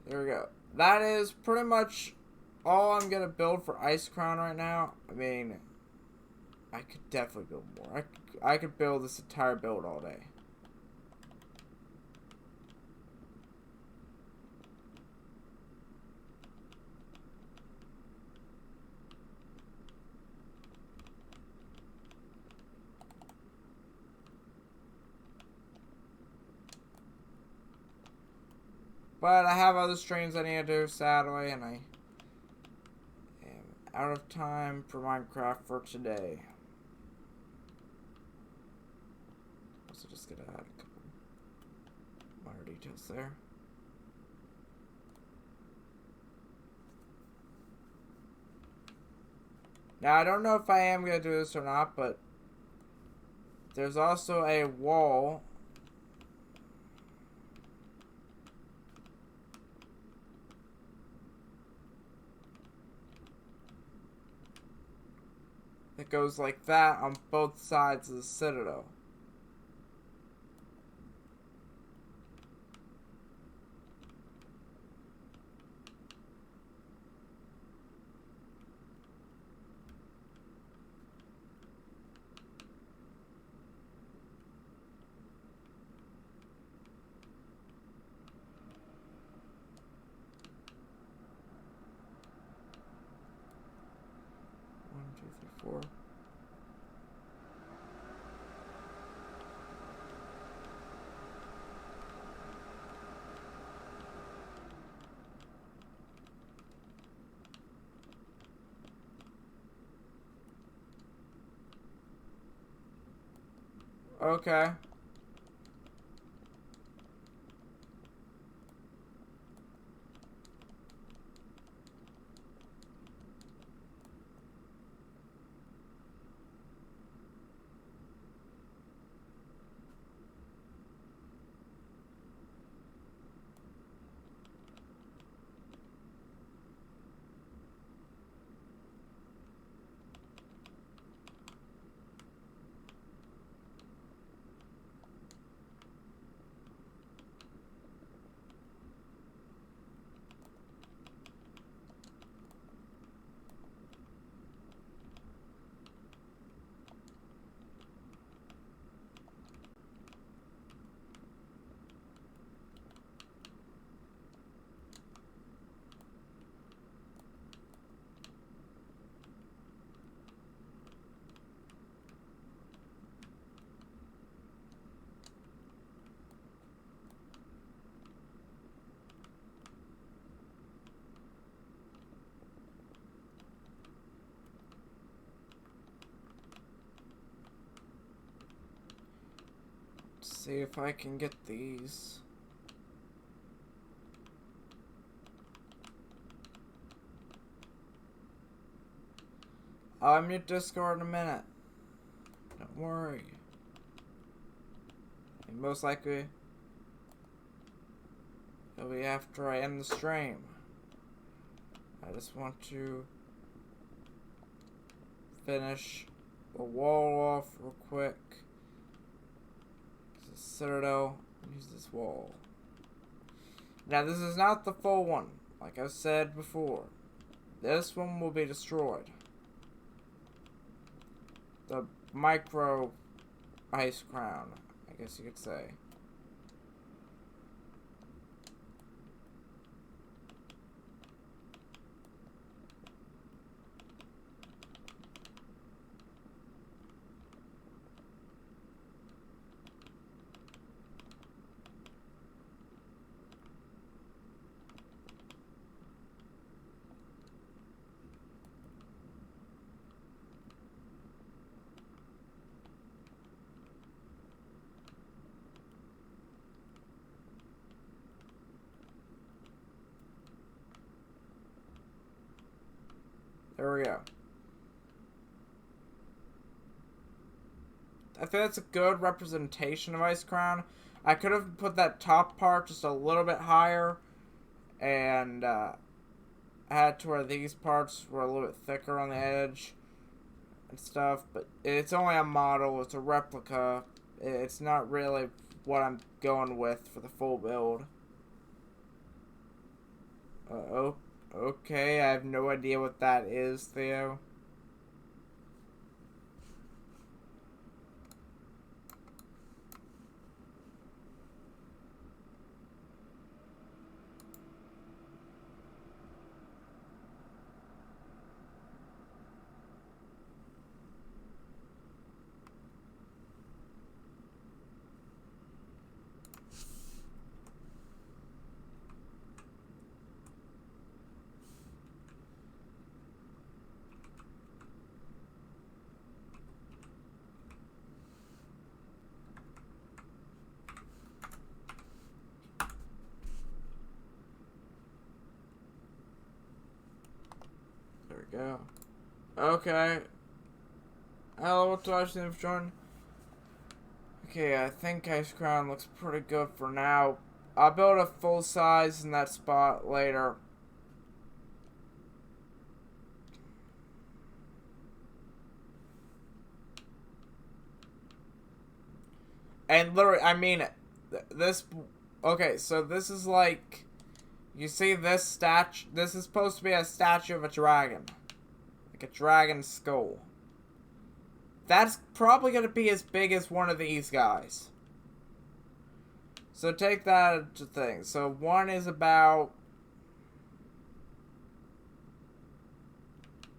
There we go. That is pretty much all I'm gonna build for Ice Crown right now. I mean, I could definitely build more. I could build this entire build all day. But I have other streams I need to do, sadly, and I am out of time for Minecraft for today. Also, just gonna add a couple minor details there. Now, I don't know if I am gonna do this or not, but there's also a wall that goes like that on both sides of the citadel. One, two, three, four. Okay. See if I can get these. I'm your Discord in a minute. Don't worry. And most likely it'll be after I end the stream. I just want to finish the wall off real quick. Citadel, use this wall. Now this is not the full one, like I said before. This one will be destroyed. The micro ice crown, I guess you could say. There we go. think that's a good representation of Ice Crown. I could have put that top part just a little bit higher, and had to where these parts were a little bit thicker on the edge and stuff. But it's only a model. It's a replica. It's not really what I'm going with for the full build. Oh, okay. I have no idea what that is, Theo. There we go. Okay. Hello, what's watching for joining? Okay, I think Ice Crown looks pretty good for now. I'll build a full size in that spot later. And literally, I mean, this... Okay, so this is like... You see this statue? This is supposed to be a statue of a dragon. Like a dragon skull. That's probably going to be as big as one of these guys. So take that into thing. So one is about...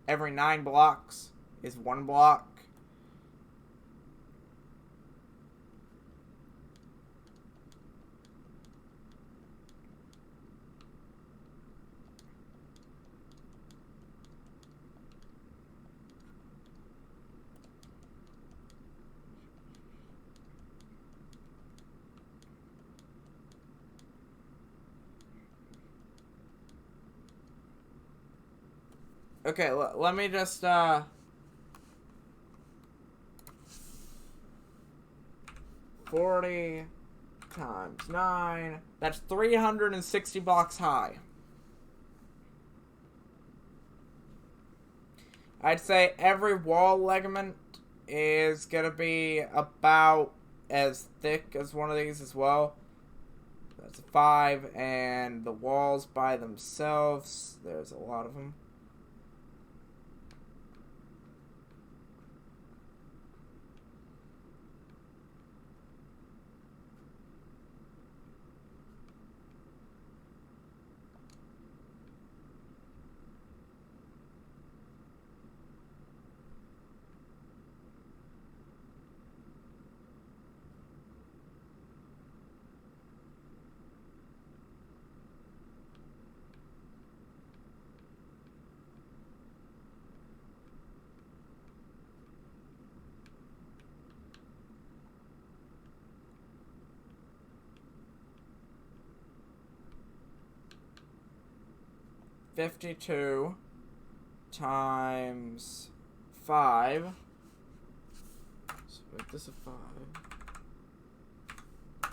Every 9 blocks is 1 block. Okay, let me just, 40 times 9. That's 360 blocks high. I'd say every wall ligament is going to be about as thick as one of these as well. That's a 5, and the walls by themselves, there's a lot of them. $52 times 5. So make this a 5.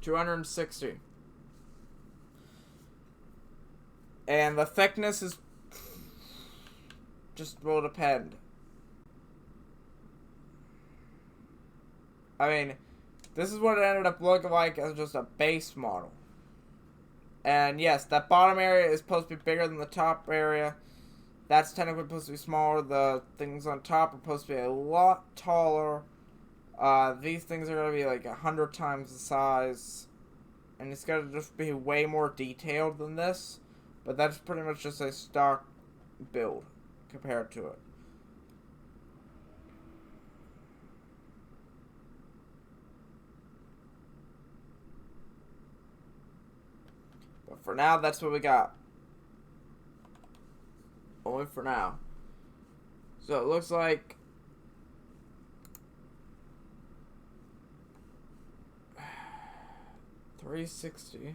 260. And the thickness is just will depend. I mean, this is what it ended up looking like as just a base model. And yes, that bottom area is supposed to be bigger than the top area. That's technically supposed to be smaller. The things on top are supposed to be a lot taller. These things are going to be like 100 times the size. And it's going to just be way more detailed than this. But that's pretty much just a stock build compared to it. But for now, that's what we got. Only for now. So it looks like $360.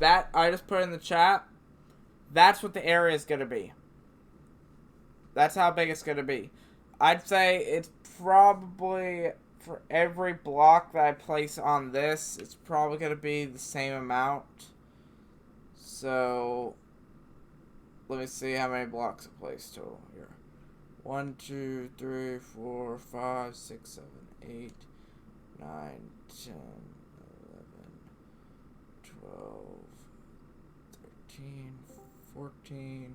that I just put in the chat, that's what the area is going to be. That's how big it's going to be. I'd say it's probably, for every block that I place on this, it's probably going to be the same amount. So, let me see how many blocks I placed total here. 1, 2, 3, 4, 5, 6, 7, 8, 9, 10, 11, 12, 13, 14.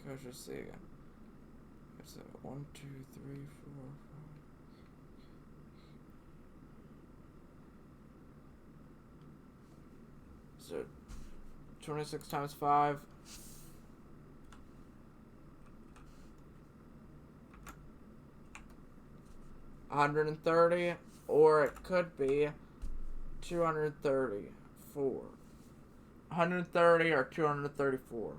Let's just see again. It's 1, 2, 3, 4, 5. So 26 times 5. 130, or it could be 234. 130 or 234.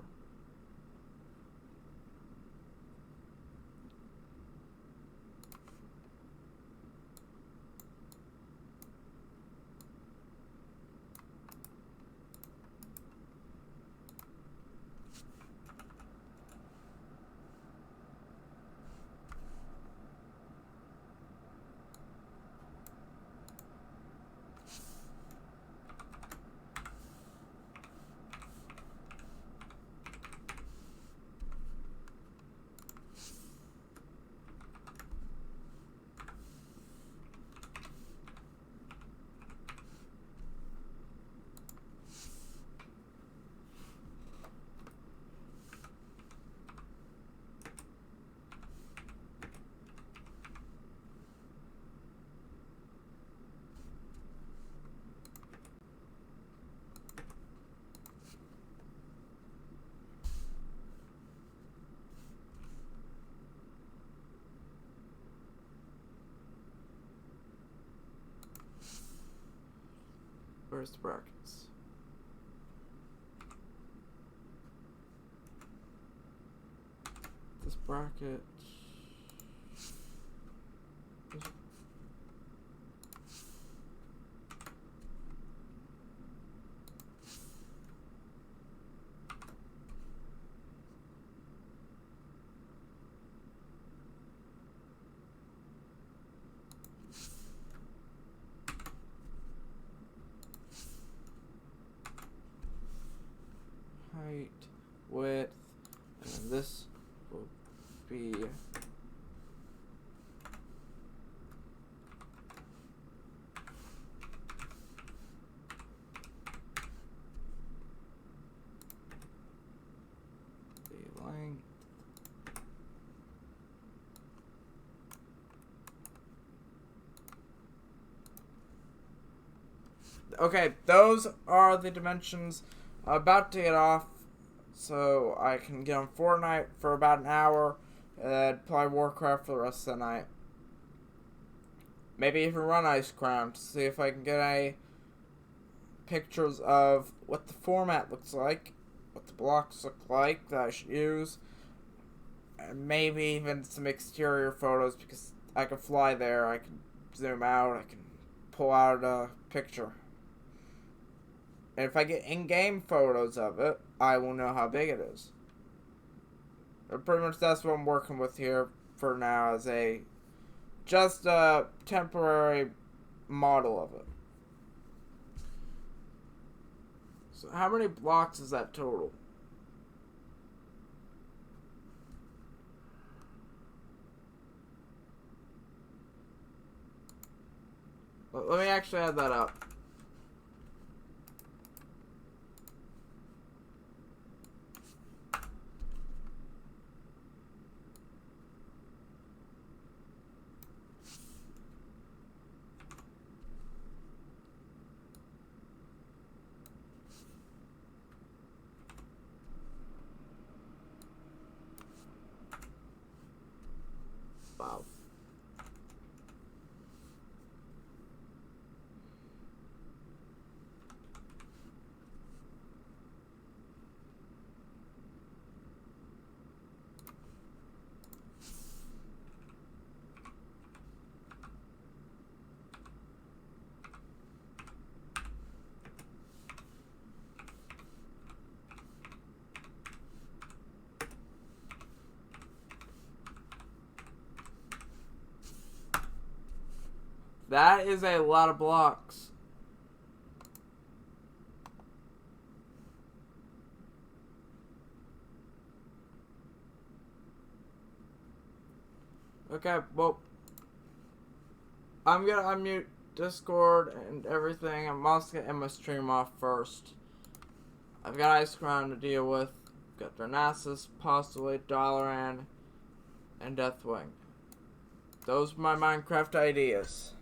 Where's the brackets? This bracket. Height, width, and this will be the length. Okay, those are the dimensions. I'm about to get off, so I can get on Fortnite for about an hour, and play Warcraft for the rest of the night. Maybe even run Ice Crown to see if I can get any pictures of what the format looks like, what the blocks look like that I should use, and maybe even some exterior photos, because I can fly there, I can zoom out, I can pull out a picture. And if I get in-game photos of it, I will know how big it is. But pretty much that's what I'm working with here for now, as just a temporary model of it. So how many blocks is that total? Let me actually add that up. That is a lot of blocks. Okay, well, I'm gonna unmute Discord and everything. I'm also gonna end my stream off first. I've got Ice Crown to deal with. Got Darnassus, Postulate, Dalaran, and Deathwing. Those are my Minecraft ideas.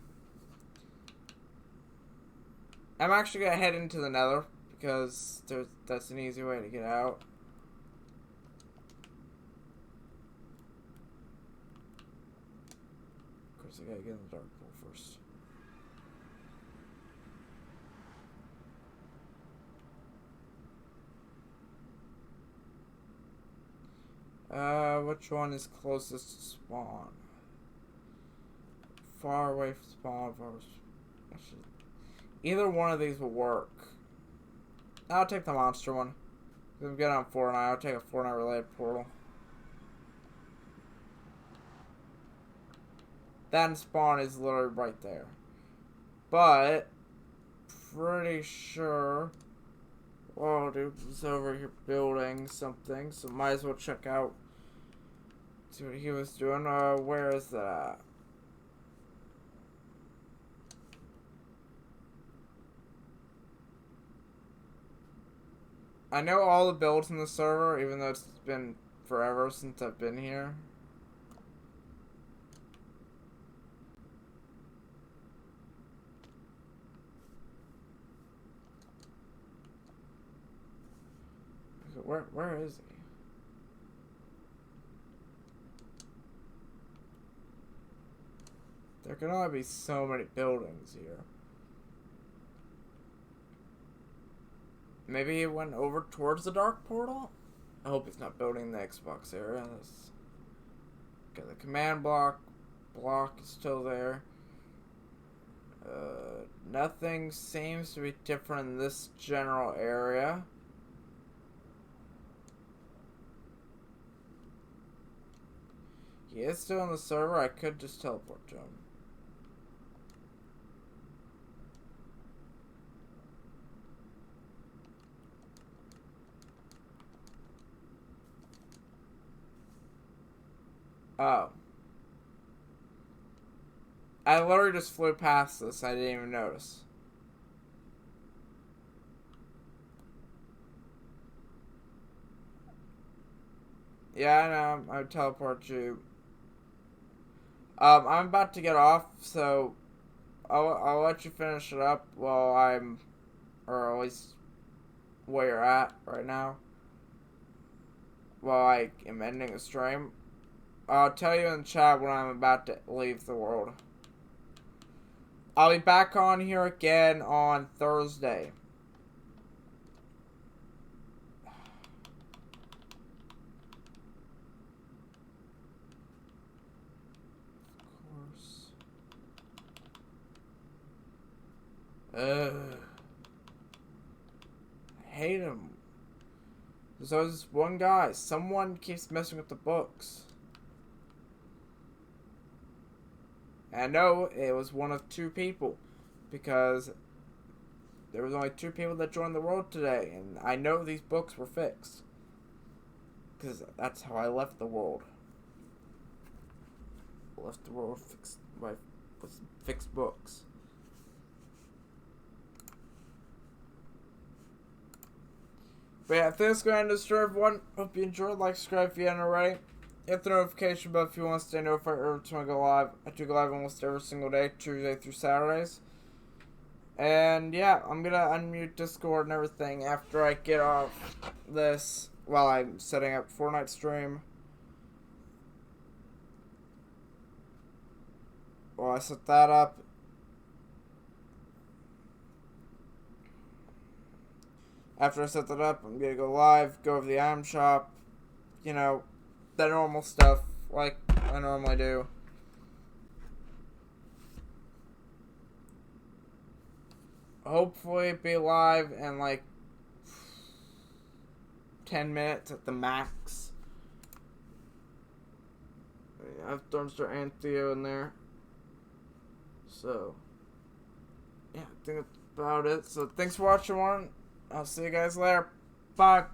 I'm actually gonna head into the Nether because that's an easy way to get out. Of course, I gotta get in the dark pool first. Which one is closest to spawn? Far away from spawn. Actually, either one of these will work. I'll take the monster one. I'm good on Fortnite. I'll take a Fortnite related portal. That spawn is literally right there. But, pretty sure. Whoa, dude, he's over here building something, so might as well check out. See what he was doing. Where is that? I know all the builds in the server, even though it's been forever since I've been here. Where is he? There can only be so many buildings here. Maybe he went over towards the dark portal? I hope he's not building the Xbox area. Okay, the command block is still there. Nothing seems to be different in this general area. He is still on the server. I could just teleport to him. Oh. I literally just flew past this. I didn't even notice. Yeah, I know. I would teleport you. I'm about to get off, so I'll let you finish it up while or at least where you're at right now. While I am ending the stream. I'll tell you in the chat when I'm about to leave the world. I'll be back on here again on Thursday. I hate him. There's always this one guy. Someone keeps messing with the books. And I know it was one of two people. Because there was only two people that joined the world today. And I know these books were fixed. Because that's how I left the world. Left the world fixed by fixed books. But yeah, thanks for going to stream, everyone. Hope you enjoyed. Like, subscribe if you haven't already. Hit the notification bell if you want to stay notified every time I go live. I do go live almost every single day, Tuesday through Saturdays. And yeah, I'm gonna unmute Discord and everything after I get off this while I'm setting up Fortnite stream. While I set that up. After I set that up, I'm gonna go live, go over the item shop, you know, the normal stuff like I normally do. Hopefully be live in like 10 minutes at the max. I've thrown Sir and Theo in there. So, yeah, I think that's about it. So, thanks for watching, one. I'll see you guys later. Bye.